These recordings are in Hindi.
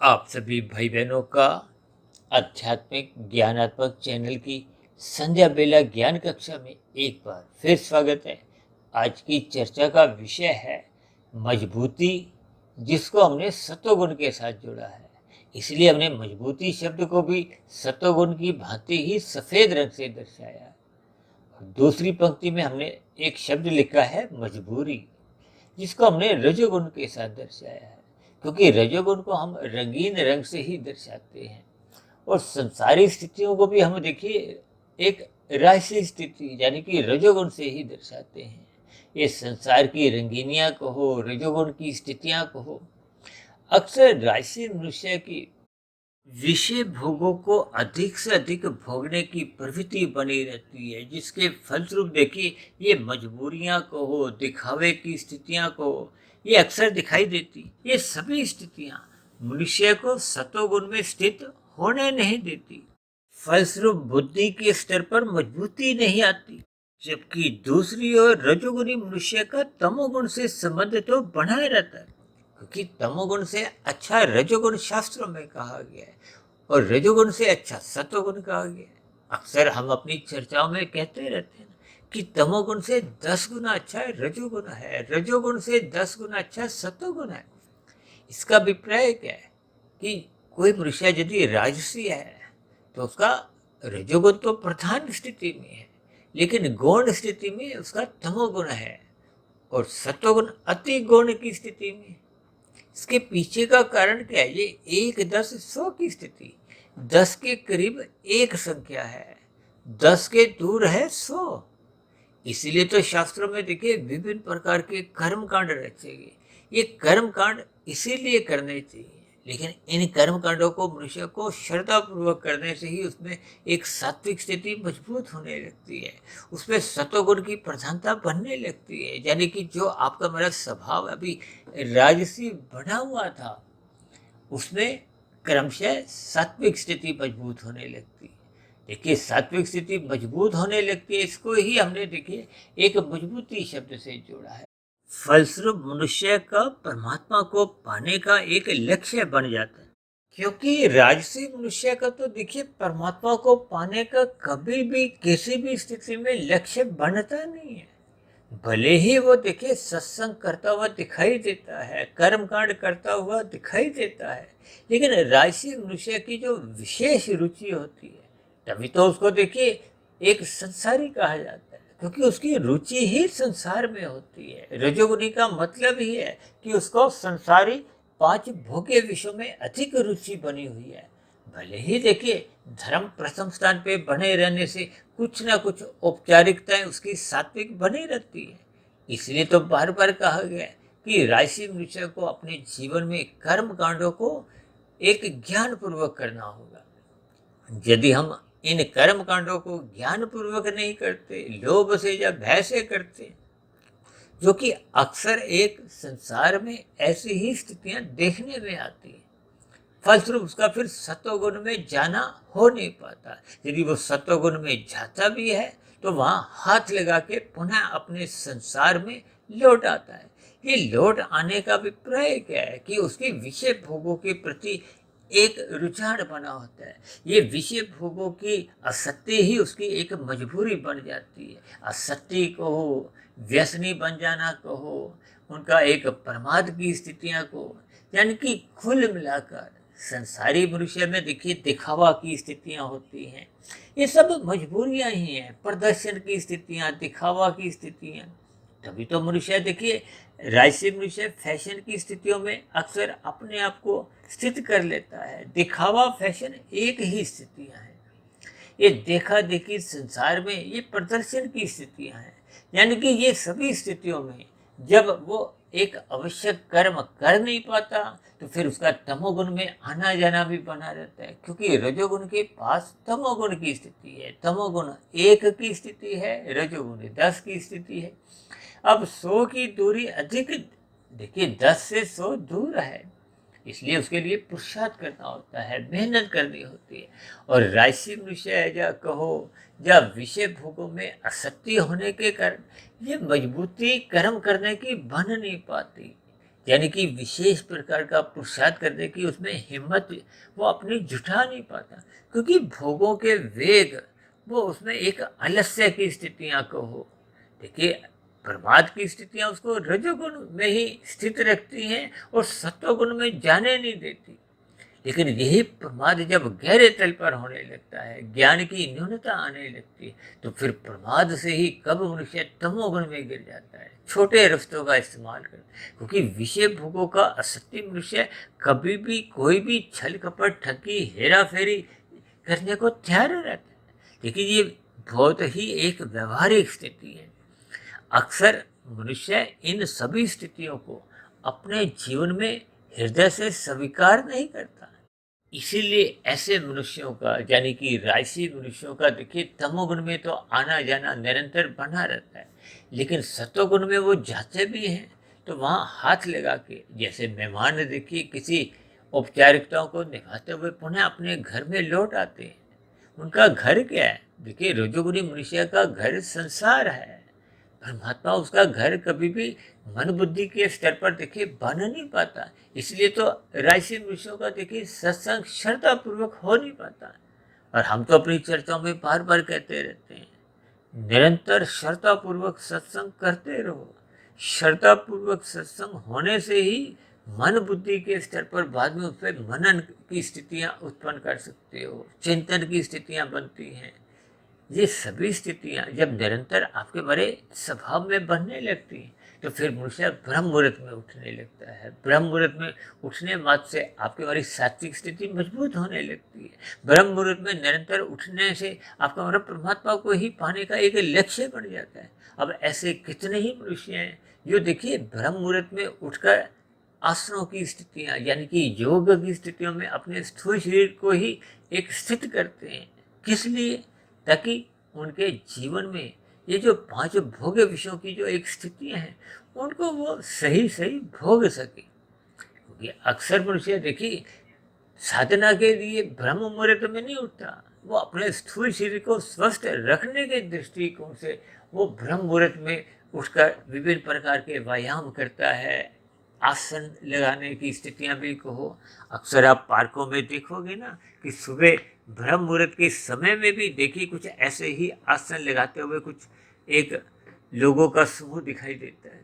आप सभी भाई बहनों का आध्यात्मिक ज्ञानात्मक चैनल की संध्या बेला ज्ञान कक्षा में एक बार फिर स्वागत है। आज की चर्चा का विषय है मजबूती, जिसको हमने सत्वगुण के साथ जोड़ा है। इसलिए हमने मजबूती शब्द को भी सत्वगुण की भांति ही सफेद रंग से दर्शाया है। और दूसरी पंक्ति में हमने एक शब्द लिखा है मजबूरी, जिसको हमने रजोगुण के साथ दर्शाया है, क्योंकि रजोगुण को हम रंगीन रंग से ही दर्शाते हैं। और संसारी स्थितियों को भी हम देखिए एक राशि स्थिति यानी कि रजोगुण से ही दर्शाते हैं। ये संसार की रंगीनियां कहो, रजोगुण की स्थितियां कहो, अक्सर राशि मनुष्य की विषय भोगों को अधिक से अधिक भोगने की प्रवृत्ति बनी रहती है, जिसके फलस्वरूप देखिए ये मजबूरियां कहो, दिखावे की स्थितियां कहो, ये अक्सर दिखाई देती। ये सभी स्थितियां मनुष्य को सतोगुण में स्थित होने नहीं देती। फलस्वरूप बुद्धि के स्तर पर मजबूती नहीं आती, जबकि दूसरी ओर रजोगुणी मनुष्य का तमोगुण से संबंध तो बनाए रहता है, क्योंकि तमोगुण से अच्छा रजोगुण शास्त्रों में कहा गया है और रजोगुण से अच्छा सत्वगुण कहा गया है। अक्सर हम अपनी चर्चाओं में कहते रहते हैं कि तमोगुण से 10 गुना अच्छा रजोगुण है, रजोगुण से 10 गुना अच्छा सत्वगुण है। इसका अभिप्राय क्या है कि कोई मनुष्य यदि राजसी है तो उसका रजोगुण तो प्रधान स्थिति में है, लेकिन गौण स्थिति में उसका तमोगुण है और सत्वगुण अति गौण की स्थिति में। इसके पीछे का कारण क्या है? ये 1, 10, 100 की स्थिति। 10 के करीब एक संख्या है, 10 के दूर है 100। इसीलिए तो शास्त्रों में देखिए विभिन्न प्रकार के कर्म कांड रचे गए। ये कर्म कांड इसीलिए करने चाहिए, लेकिन इन कर्म कांडों को मनुष्य को श्रद्धा पूर्वक करने से ही उसमें एक सात्विक स्थिति मजबूत होने लगती है, उसमें सतोगुण की प्रधानता बनने लगती है। यानी कि जो आपका मेरा स्वभाव अभी राजसी बना हुआ था, उसमें क्रमशः सात्विक स्थिति मजबूत होने लगती है। देखिए सात्विक स्थिति मजबूत होने लगती है, इसको ही हमने देखिए एक मजबूती शब्द से जोड़ा है। फलस्वरूप मनुष्य का परमात्मा को पाने का एक लक्ष्य बन जाता है, क्योंकि राजसी मनुष्य का तो देखिए परमात्मा को पाने का कभी भी किसी भी स्थिति में लक्ष्य बनता नहीं है। भले ही वो देखिए सत्संग करता हुआ दिखाई देता है, कर्म कांड करता हुआ दिखाई देता है, लेकिन राजसी मनुष्य की जो विशेष रुचि होती है, तभी तो उसको देखिए एक संसारी कहा जाता है, क्योंकि उसकी रुचि ही संसार में होती है। रजोगुणी का मतलब ही है कि उसको संसारी 5 भोग्य विषयों में अधिक रुचि बनी हुई है। भले ही देखिए धर्म प्रथम स्थान पे बने रहने से कुछ ना कुछ औपचारिकताएं उसकी सात्विक बनी रहती है। इसलिए तो बार बार कहा गया है कि राशि मनुष्य को अपने जीवन में कर्म कांडों को एक ज्ञान पूर्वक करना होगा। यदि हम इन कर्म कांडों को ज्ञान पूर्वक नहीं करते, लोभ से या भय से करते, जो कि अक्सर एक संसार में ऐसी ही स्थितियां देखने में आती है, फलस्वरूप उसका फिर सत्वगुण में जाना हो नहीं पाता। यदि वो सत्वगुण में जाता भी है तो वहां हाथ लगा के पुनः अपने संसार में लौट आता है। ये लौट आने का अभिप्राय क्या है कि उसके विषय भोगों के प्रति एक रुझान बना होता है। ये विषय भोगों की असत्य ही उसकी एक मजबूरी बन जाती है। असत्य कहो, व्यसनी बन जाना कहो, उनका एक प्रमाद की स्थितियां कहो, यानी कि कुल मिलाकर संसारी मनुष्य में देखिए दिखावा की स्थितियां होती हैं। ये सब मजबूरियां ही हैं, प्रदर्शन की स्थितियां, दिखावा की स्थितियां। तभी तो मनुष्य देखिए राजसी मनुष्य फैशन की स्थितियों में अक्सर अपने आप को स्थित कर लेता है। दिखावा फैशन एक ही स्थितियां हैं। ये देखा देखी संसार में ये प्रदर्शन की स्थितियां हैं। यानी कि ये सभी स्थितियों में जब वो एक आवश्यक कर्म कर नहीं पाता तो फिर उसका तमोगुण में आना जाना भी बना रहता है, क्योंकि रजोगुण के पास तमोगुण की स्थिति है। तमोगुण 1 की स्थिति है, रजोगुण 10 की स्थिति है। अब 100 की दूरी अधिक, देखिए 10 से 100 दूर है, इसलिए उसके लिए पुरुषार्थ करना होता है, मेहनत करनी होती है। और राशि मनुष्य या कहो या विषय भोगों में आसक्ति होने के कारण ये मजबूती कर्म करने की बन नहीं पाती। यानी कि विशेष प्रकार का पुरुषार्थ करने की उसमें हिम्मत वो अपनी जुटा नहीं पाता, क्योंकि भोगों के वेग वो उसमें एक आलस्य की स्थितियां को हो। देखिए, प्रमाद की स्थितियां उसको रजोगुण में ही स्थित रखती हैं और सत्वगुण में जाने नहीं देती। लेकिन यही प्रमाद जब गहरे तल पर होने लगता है, ज्ञान की न्यूनता आने लगती है, तो फिर प्रमाद से ही कब मनुष्य तमोगुण में गिर जाता है, छोटे रास्तों का इस्तेमाल कर, क्योंकि विषय भोगों का असत्य मनुष्य कभी भी कोई भी छल कपट ठगी हेरा फेरी करने को तैयार रहता है। लेकिन ये बहुत ही एक व्यवहारिक स्थिति है। अक्सर मनुष्य इन सभी स्थितियों को अपने जीवन में हृदय से स्वीकार नहीं करता। इसीलिए ऐसे मनुष्यों का, यानी कि राजसी मनुष्यों का, देखिए तमोगुण में तो आना जाना निरंतर बना रहता है, लेकिन सत्वगुण में वो जाते भी हैं तो वहाँ हाथ लगा के, जैसे मेहमान देखिए किसी औपचारिकताओं को निभाते हुए पुनः अपने घर में लौट आते हैं। उनका घर क्या है? देखिए, रजोगुणी मनुष्य का घर संसार है। परमात्मा उसका घर कभी भी मन बुद्धि के स्तर पर देखिए बन नहीं पाता। इसलिए तो राजसी मनुष्यों का देखिए सत्संग श्रद्धा पूर्वक हो नहीं पाता। और हम तो अपनी चर्चाओं में बार बार कहते रहते हैं, निरंतर श्रद्धा पूर्वक सत्संग करते रहो। श्रद्धा पूर्वक सत्संग होने से ही मन बुद्धि के स्तर पर बाद में उस पर मनन की स्थितियां उत्पन्न कर सकते हो, चिंतन की स्थितियां बनती हैं। ये सभी स्थितियां जब निरंतर आपके बड़े स्वभाव में बनने लगती हैं, तो फिर मनुष्य ब्रह्म मुहूर्त में उठने लगता है। ब्रह्म मुहूर्त में उठने मात्र से आपकी बड़ी सात्विक स्थिति मजबूत होने लगती है। ब्रह्म मुहूर्त में निरंतर उठने से आपका मतलब परमात्मा को ही पाने का एक लक्ष्य बन जाता है। अब ऐसे कितने ही मनुष्य हैं जो देखिए ब्रह्म मुहूर्त में उठकर आसनों की स्थितियां, यानी कि योग की स्थितियों में अपने स्थूल शरीर को ही एक स्थित करते हैं। किस लिए? ताकि उनके जीवन में ये जो पांच भोग्य विषयों की जो एक स्थितियां हैं, उनको वो सही सही भोग सके। क्योंकि अक्सर मनुष्य देखिए साधना के लिए ब्रह्म मुहूर्त में नहीं उठता, वो अपने स्थूल शरीर को स्वस्थ रखने के दृष्टिकोण से वो ब्रह्म मुहूर्त में उठकर विभिन्न प्रकार के व्यायाम करता है। आसन लगाने की स्थितियां भी कहो, अक्सर आप पार्कों में देखोगे ना कि सुबह ब्रह्म मुहूर्त के समय में भी देखिए कुछ ऐसे ही आसन लगाते हुए कुछ एक लोगों का समूह दिखाई देता है।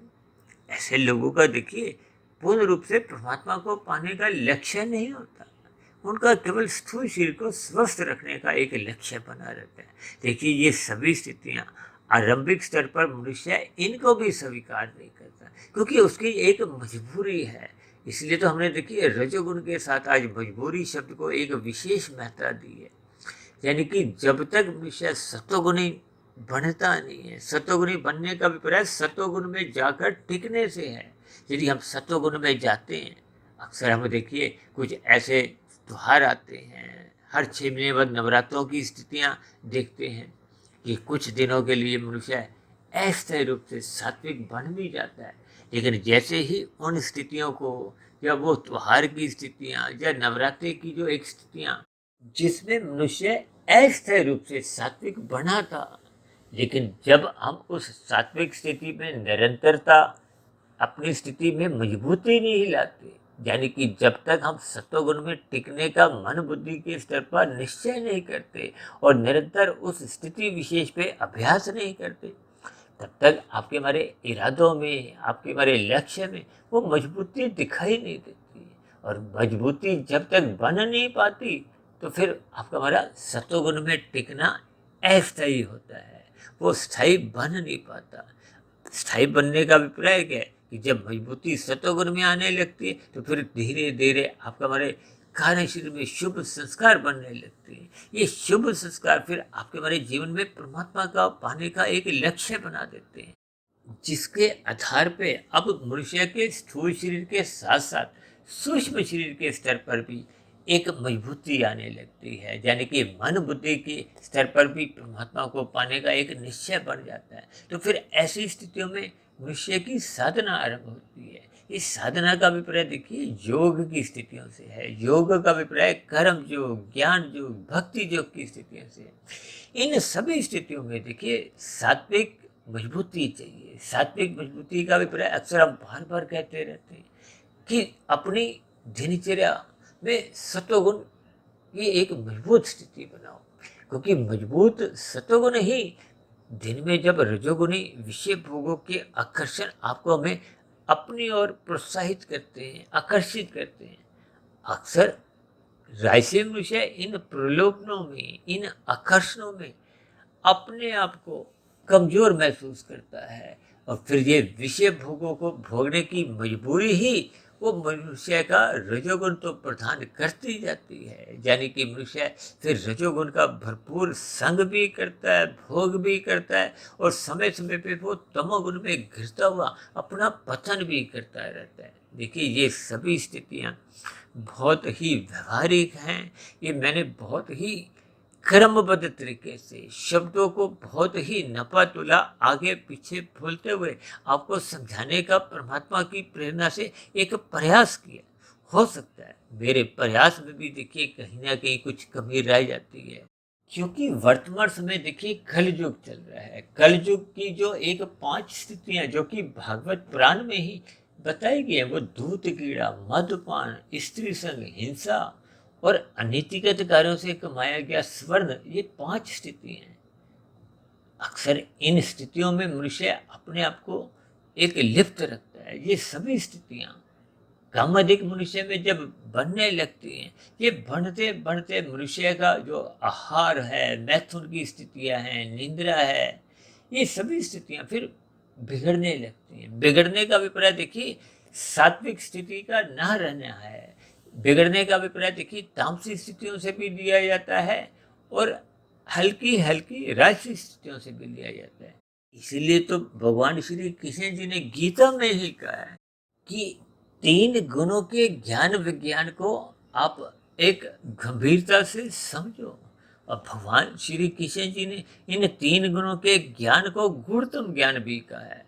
ऐसे लोगों का देखिए पूर्ण रूप से परमात्मा को पाने का लक्ष्य नहीं होता, उनका केवल स्थूल शरीर को स्वस्थ रखने का एक लक्ष्य बना रहता है। देखिए, ये सभी स्थितियां आरंभिक स्तर पर मनुष्य इनको भी स्वीकार नहीं करता, क्योंकि उसकी एक मजबूरी है। इसलिए तो हमने देखिए रजोगुण के साथ आज मजबूरी शब्द को एक विशेष महत्ता दी है। यानी कि जब तक मनुष्य सत्वगुणी बनता नहीं है, सत्वगुणी बनने का अभिप्राय सत्वगुण में जाकर टिकने से है। यदि हम सत्वगुण में जाते हैं, अक्सर हम देखिए कुछ ऐसे त्योहार आते हैं, हर 6 महीने बाद नवरात्रों की स्थितियां देखते हैं कि कुछ दिनों के लिए मनुष्य अस्थायी रूप से सात्विक बन भी जाता है। लेकिन जैसे ही उन स्थितियों को, या वो त्योहार की स्थितियां या नवरात्रि की जो एक स्थितियां जिसमें मनुष्य अस्थायी रूप से सात्विक बना था, लेकिन जब हम उस सात्विक स्थिति में निरंतरता अपनी स्थिति में मजबूती नहीं लाते, यानी कि जब तक हम सत्वगुण में टिकने का मन बुद्धि के स्तर पर निश्चय नहीं करते और निरंतर उस स्थिति विशेष पे अभ्यास नहीं करते, तब तक आपके हमारे इरादों में, आपके हमारे लक्ष्य में वो मजबूती दिखाई नहीं देती। और मजबूती जब तक बन नहीं पाती, तो फिर आपका हमारा सत्वगुण में टिकना अस्थायी होता है, वो स्थायी बन नहीं पाता। स्थायी बनने का अभिप्राय क्या है कि जब मजबूती सत्वगुण में आने लगती है, तो फिर धीरे धीरे आपका हमारे कार्य शरीर में शुभ संस्कार बनने लगते हैं। ये शुभ संस्कार फिर आपके हमारे जीवन में परमात्मा का पाने का एक लक्ष्य बना देते हैं, जिसके आधार पे अब मनुष्य के स्थूल शरीर के साथ साथ सूक्ष्म शरीर के स्तर पर भी एक मजबूती आने लगती है, यानी कि मन बुद्धि के स्तर पर भी परमात्मा को पाने का एक निश्चय बन जाता है। तो फिर ऐसी स्थितियों में मनुष्य की साधना आरंभ होती है। इस साधना का अभिप्राय देखिए योग की स्थितियों से है। योग का अभिप्राय कर्म योग, ज्ञान योग, भक्ति योग की स्थितियों से है। इन सभी स्थितियों में देखिए सात्विक मजबूती चाहिए। सात्विक मजबूती का अभिप्राय अक्सर हम बार बार कहते रहते हैं कि अपनी दिनचर्या में सत्वगुण की एक मजबूत स्थिति बनाओ, क्योंकि मजबूत सत्वगुण ही दिन में जब रजोगुणी विषय भोगों के आकर्षण आपको हमें अपनी ओर प्रोत्साहित करते हैं, आकर्षित करते हैं। अक्सर राशि मनुष्य इन प्रलोभनों में, इन आकर्षणों में अपने आप को कमजोर महसूस करता है, और फिर ये विषय भोगों को भोगने की मजबूरी ही वो मनुष्य का रजोगुण तो प्रदान करती जाती है। यानी कि मनुष्य फिर रजोगुण का भरपूर संग भी करता है, भोग भी करता है, और समय समय पे वो तमोगुण में गिरता हुआ अपना पतन भी करता रहता है। देखिए, ये सभी स्थितियाँ बहुत ही व्यवहारिक हैं। ये मैंने बहुत ही क्रमबद्ध तरीके से शब्दों को बहुत ही नपातुला आगे पीछे बोलते हुए आपको समझाने का परमात्मा की प्रेरणा से एक प्रयास किया। हो सकता है मेरे प्रयास में भी देखिए कहीं ना कहीं कुछ कमी रह जाती है, क्योंकि वर्तमान समय देखिए कलयुग चल रहा है। कलयुग की जो एक 5 स्थितियां जो कि भागवत पुराण में ही बताई गई है, वो धूत कीड़ा, मदपान, स्त्री संग, हिंसा और अनीतिगत कार्यों से कमाया गया स्वर्ण, ये 5 स्थितियां हैं। अक्सर इन स्थितियों में मनुष्य अपने आप को एक लिप्त रखता है। ये सभी स्थितियां कामाधिक मनुष्य में जब बनने लगती हैं, ये बढ़ते बढ़ते मनुष्य का जो आहार है, मैथुन की स्थितियां हैं, निंद्रा है, ये सभी स्थितियां फिर बिगड़ने लगती हैं। बिगड़ने का अभिप्राय देखिए सात्विक स्थिति का ना रहना है। बिगड़ने का अभिप्राय देखिए तामसिक स्थितियों से भी लिया जाता है, और हल्की हल्की राजसिक स्थितियों से भी लिया जाता है। इसीलिए तो भगवान श्री कृष्ण जी ने गीता में ही कहा है कि 3 गुणों के ज्ञान विज्ञान को आप एक गंभीरता से समझो। और भगवान श्री कृष्ण जी ने इन 3 गुणों के ज्ञान को गुणतम ज्ञान भी कहा है।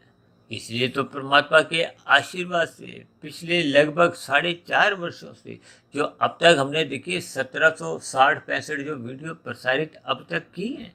इसलिए तो परमात्मा के आशीर्वाद से पिछले लगभग 4.5 वर्षों से जो अब तक हमने देखिए 1760-65 जो वीडियो प्रसारित अब तक की हैं,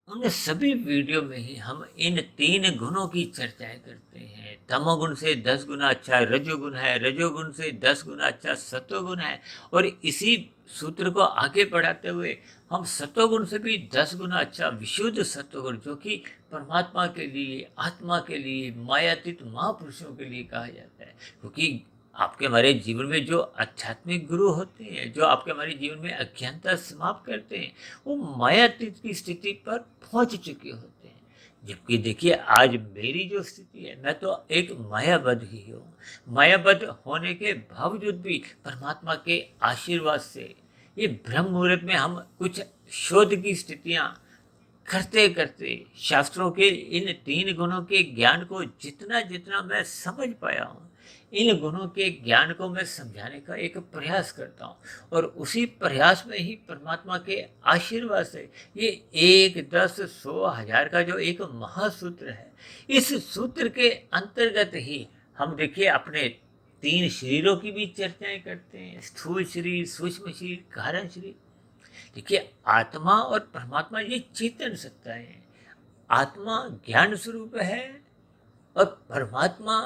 उन सभी वीडियो में ही हम इन 3 गुणों की चर्चाएं करते हैं। तमोगुण से 10 गुना अच्छा रजोगुण है, रजोगुण से 10 गुना अच्छा सत्वगुण है, और इसी सूत्र को आगे बढ़ाते हुए हम सत्वगुण से भी 10 गुना अच्छा विशुद्ध सत्वगुण, जो कि परमात्मा के लिए, आत्मा के लिए, मायातीत महापुरुषों के लिए कहा जाता है। क्योंकि आपके हमारे जीवन में जो आध्यात्मिक गुरु होते हैं, जो आपके हमारे जीवन में अज्ञानता समाप्त करते हैं, वो मायातीत की स्थिति पर पहुंच चुके होते हैं। जबकि देखिए आज मेरी जो स्थिति है, मैं तो एक मायाबद्ध ही हूँ। मायाबद्ध होने के बावजूद भी परमात्मा के आशीर्वाद से ये ब्रह्म मुहूर्त में हम कुछ शोध की स्थितियां करते करते शास्त्रों के इन 3 गुणों के ज्ञान को जितना जितना मैं समझ पाया हूँ, इन गुणों के ज्ञान को मैं समझाने का एक प्रयास करता हूँ, और उसी प्रयास में ही परमात्मा के आशीर्वाद से ये 1, 10, 100, 1000 का जो एक महासूत्र है, इस सूत्र के अंतर्गत ही हम देखिए अपने 3 शरीरों की भी चर्चाएं करते हैं। स्थूल शरीर, सूक्ष्म शरीर, कारण शरीर। देखिए आत्मा और परमात्मा ये चेतन सत्ताएं हैं। आत्मा ज्ञान स्वरूप है, और परमात्मा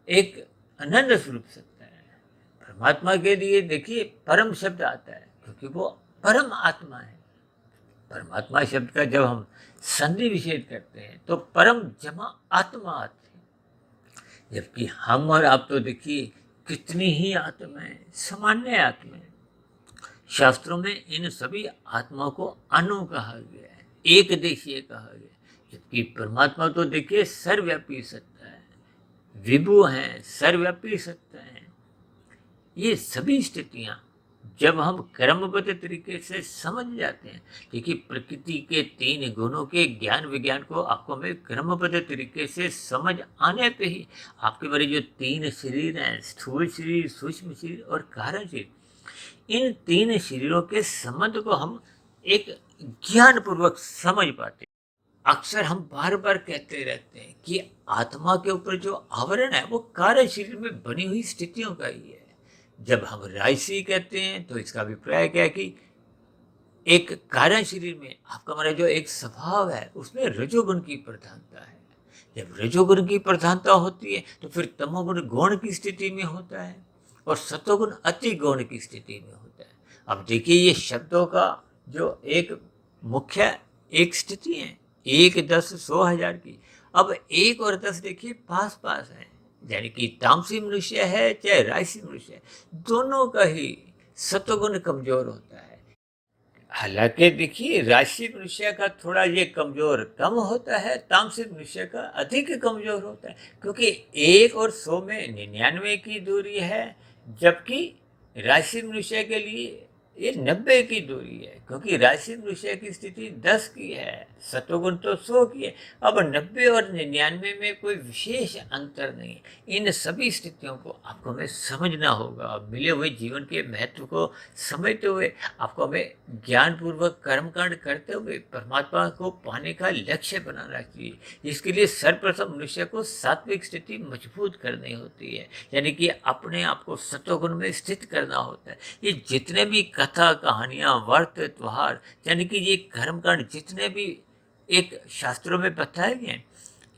एक अनंत स्वरूप सत्ता है। परमात्मा के लिए देखिए परम शब्द आता है, क्योंकि वो परम आत्मा है। परमात्मा शब्द का जब हम संधि विच्छेद करते हैं तो परम जमा आत्मा आती है। जबकि हम और आप तो देखिए कितनी ही आत्माएं, सामान्य आत्माएं। शास्त्रों में इन सभी आत्माओं को अनु कहा गया है, एक देशीय कहा गया है। जबकि परमात्मा तो देखिए सर्वव्यापी सत्ता है, विभु हैं, सर्वव्यापी सत्ता है। ये सभी स्थितियां जब हम क्रमबद्ध तरीके से समझ जाते हैं, देखिए प्रकृति के 3 गुणों के ज्ञान विज्ञान को आपको में क्रमबद्ध तरीके से समझ आने पे ही आपके मेरे जो 3 शरीर हैं, स्थूल शरीर, सूक्ष्म शरीर और कारण शरीर, इन 3 शरीरों के संबंध को हम एक ज्ञान पूर्वक समझ पाते हैं। अक्सर हम बार बार कहते रहते हैं कि आत्मा के ऊपर जो आवरण है वो कार्य शरीर में बनी हुई स्थितियों का ही है। जब हम राजसी कहते हैं तो इसका अभिप्राय क्या है कि एक कारण शरीर में आपका हमारा जो एक स्वभाव है उसमें रजोगुण की प्रधानता है। जब रजोगुण की प्रधानता होती है तो फिर तमोगुण गौण की स्थिति में होता है। और सतोगुण अति गौण की स्थिति में होता है। अब देखिए ये शब्दों का जो एक मुख्य एक स्थिति है, 1, 10, 100, 1000 की। अब 1 और 10 देखिए पास पास है, यानी कि तामसी मनुष्य है चाहे राजसी मनुष्य है, दोनों का ही सत्वगुण कमजोर होता है। हालांकि देखिए राशि मनुष्य का थोड़ा ये कमजोर कम होता है, तामसिक मनुष्य का अधिक कमजोर होता है, क्योंकि 1 और 100 में 99 की दूरी है, जबकि राशि मनुष्य के लिए ये 90 की दूरी है, क्योंकि राशि मनुष्य की स्थिति 10 की है, सतोगुण तो 100 की है। अब 90 और 99 में कोई विशेष अंतर नहीं है। इन सभी स्थितियों को आपको हमें समझना होगा। मिले हुए जीवन के महत्व को समझते हुए आपको हमें ज्ञानपूर्वक कर्मकांड करते हुए परमात्मा को पाने का लक्ष्य बनाना चाहिए, जिसके लिए सर्वप्रथम मनुष्य को सात्विक स्थिति मजबूत करनी होती है, यानी कि अपने आप को सत्वगुण में स्थित करना होता है। ये जितने भी कथा कहानियाँ वर्त त्योहार, यानी कि ये कर्मकांड जितने भी एक शास्त्रों में बताए गए हैं,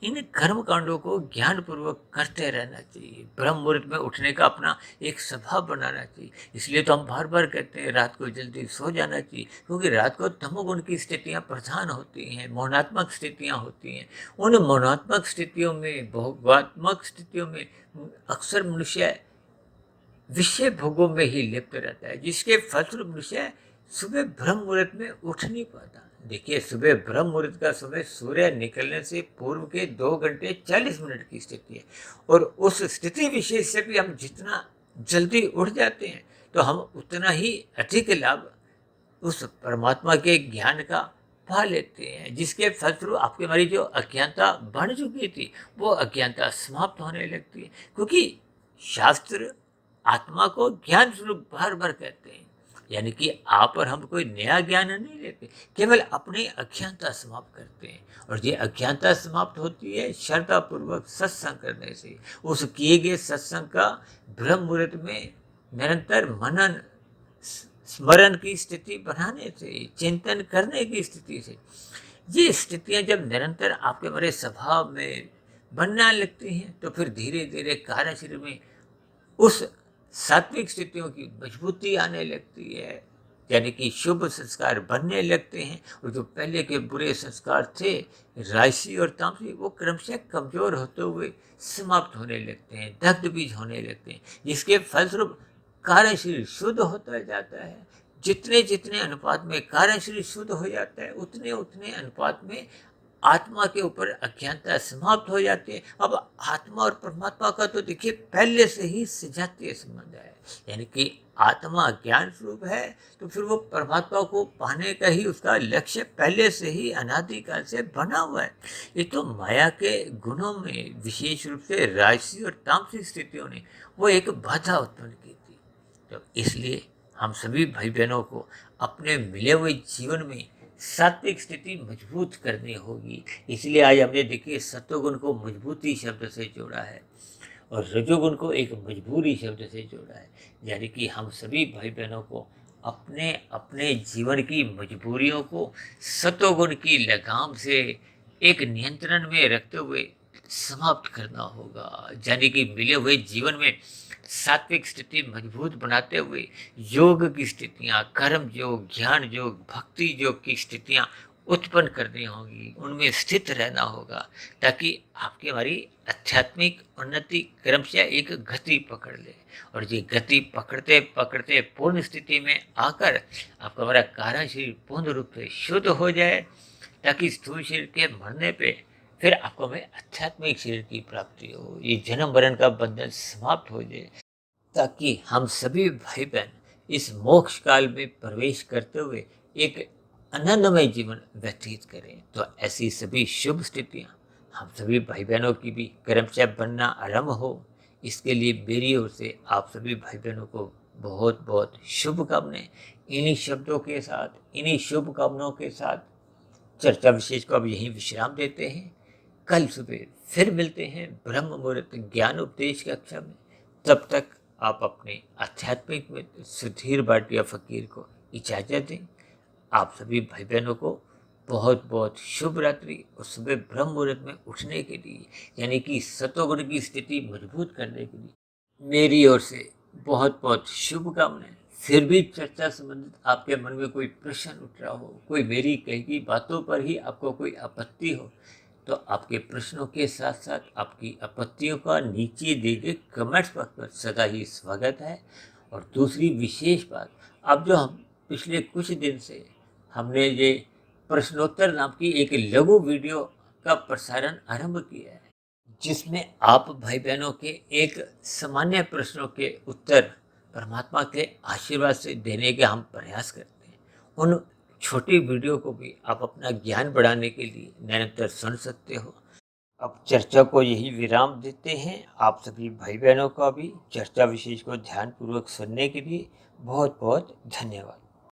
इन कर्म कांडों को ज्ञान पूर्वक करते रहना चाहिए। ब्रह्म मुहूर्त में उठने का अपना एक स्वभाव बनाना चाहिए। इसलिए तो हम बार बार कहते हैं रात को जल्दी सो जाना चाहिए, क्योंकि रात को तमोगुण की स्थितियां प्रधान होती हैं, मौनात्मक स्थितियां होती हैं। उन मौनात्मक स्थितियों में, भोगात्मक स्थितियों में अक्सर मनुष्य विषय भोगों में ही लिप्त रहता है, जिसके फलस्वरूप मनुष्य सुबह ब्रह्म मुहूर्त में उठ नहीं पाता। देखिए सुबह ब्रह्म मुहूर्त का समय सूर्य निकलने से पूर्व के 2 घंटे 40 मिनट की स्थिति है, और उस स्थिति विशेष से भी हम जितना जल्दी उठ जाते हैं तो हम उतना ही अधिक लाभ उस परमात्मा के ज्ञान का पा लेते हैं, जिसके फलस्वरूप आपकी हमारी जो अज्ञानता बढ़ चुकी थी वो अज्ञानता समाप्त होने लगती है, क्योंकि शास्त्र आत्मा को ज्ञान स्वरूप बार बार कहते हैं, यानी कि आप और हम कोई नया ज्ञान नहीं लेते, केवल अपनी अज्ञानता समाप्त करते हैं। और ये अज्ञानता समाप्त होती है श्रद्धा पूर्वक सत्संग करने से, उस किए गए सत्संग का ब्रह्म मुहूर्त में निरंतर मनन स्मरण की स्थिति बनाने से, चिंतन करने की स्थिति से। ये स्थितियां जब निरंतर आपके हमारे स्वभाव में बनने लगती हैं तो फिर धीरे धीरे कार्यशरीर में उस सात्विक स्थितियों की मजबूती आने लगती है, यानी कि शुभ संस्कार बनने लगते हैं, और जो पहले के बुरे संस्कार थे राशि और तामसी, वो क्रमशः कमजोर होते हुए समाप्त होने लगते हैं, दग्ध बीज होने लगते हैं, जिसके फलस्वरूप कार्य शरीर शुद्ध होता जाता है। जितने जितने अनुपात में कार्य शरीर शुद्ध हो जाता है, उतने उतने अनुपात में आत्मा के ऊपर अज्ञानता समाप्त हो जाती है। अब आत्मा और परमात्मा का तो देखिए पहले से ही सजातीय संबंध है, यानी कि आत्मा ज्ञान स्वरूप है, तो फिर वो परमात्मा को पाने का ही उसका लक्ष्य पहले से ही अनादिकाल से बना हुआ है। ये तो माया के गुणों में विशेष रूप से राजसी और तामसिक स्थितियों ने वो एक बाधा उत्पन्न की थी। तो इसलिए हम सभी भाई बहनों को अपने मिले हुए जीवन में सात्विक स्थिति मजबूत करनी होगी। इसलिए आज हमने देखिए सत्वगुण को मजबूती शब्द से जोड़ा है और रजोगुण को एक मजबूरी शब्द से जोड़ा है, यानी कि हम सभी भाई बहनों को अपने अपने जीवन की मजबूरियों को सत्वगुण की लगाम से एक नियंत्रण में रखते हुए समाप्त करना होगा, यानी कि मिले हुए जीवन में सात्विक स्थिति मजबूत बनाते हुए योग की स्थितियाँ, कर्म योग, ज्ञान योग, भक्ति योग की स्थितियाँ उत्पन्न करनी होगी, उनमें स्थित रहना होगा, ताकि आपकी हमारी आध्यात्मिक उन्नति क्रमशः एक गति पकड़ ले, और ये गति पकड़ते पकड़ते पूर्ण स्थिति में आकर आपका हमारा कारण शरीर पूर्ण रूप से शुद्ध हो जाए, ताकि स्थूल शरीर के मरने पे फिर आपको हमें आध्यात्मिक शरीर की प्राप्ति हो, ये जन्म मरण का बंधन समाप्त हो जाए, ताकि हम सभी भाई बहन इस मोक्ष काल में प्रवेश करते हुए एक आनंदमय जीवन व्यतीत करें। तो ऐसी सभी शुभ स्थितियाँ हम सभी भाई बहनों की भी क्रमशः बनना आरंभ हो, इसके लिए मेरी ओर से आप सभी भाई बहनों को बहुत बहुत शुभकामनाएं। इन्हीं शब्दों के साथ, इन्हीं शुभकामनाओं के साथ चर्चा विशेष को अब यहीं विश्राम देते हैं। कल सुबह फिर मिलते हैं ब्रह्म मुहूर्त ज्ञान उपदेश कक्षा में। तब तक आप अपने आध्यात्मिक मित्र सुधीर भाटिया फकीर को इजाज़त दें। आप सभी भाई बहनों को बहुत बहुत शुभ रात्रि, और सुबह ब्रह्म मुहूर्त में उठने के लिए, यानी कि सतोगुण की स्थिति मजबूत करने के लिए मेरी ओर से बहुत बहुत शुभकामनाएं। फिर भी चर्चा संबंधित आपके मन में कोई प्रश्न उठ रहा हो, कोई मेरी कही गई बातों पर ही आपको कोई आपत्ति हो, तो आपके प्रश्नों के साथ साथ आपकी आपत्तियों का नीचे दिए गए कमेंट्स बॉक्स पर सदा ही स्वागत है। और दूसरी विशेष बात, अब जो हम पिछले कुछ दिन से हमने ये प्रश्नोत्तर नाम की एक लघु वीडियो का प्रसारण आरंभ किया है, जिसमें आप भाई बहनों के एक सामान्य प्रश्नों के उत्तर परमात्मा के आशीर्वाद से देने के हम प्रयास करते हैं। उन छोटी वीडियो को भी आप अपना ज्ञान बढ़ाने के लिए निरंतर सुन सकते हो। अब चर्चा को यही विराम देते हैं। आप सभी भाई बहनों का भी चर्चा विशेष को ध्यानपूर्वक सुनने के लिए बहुत बहुत धन्यवाद।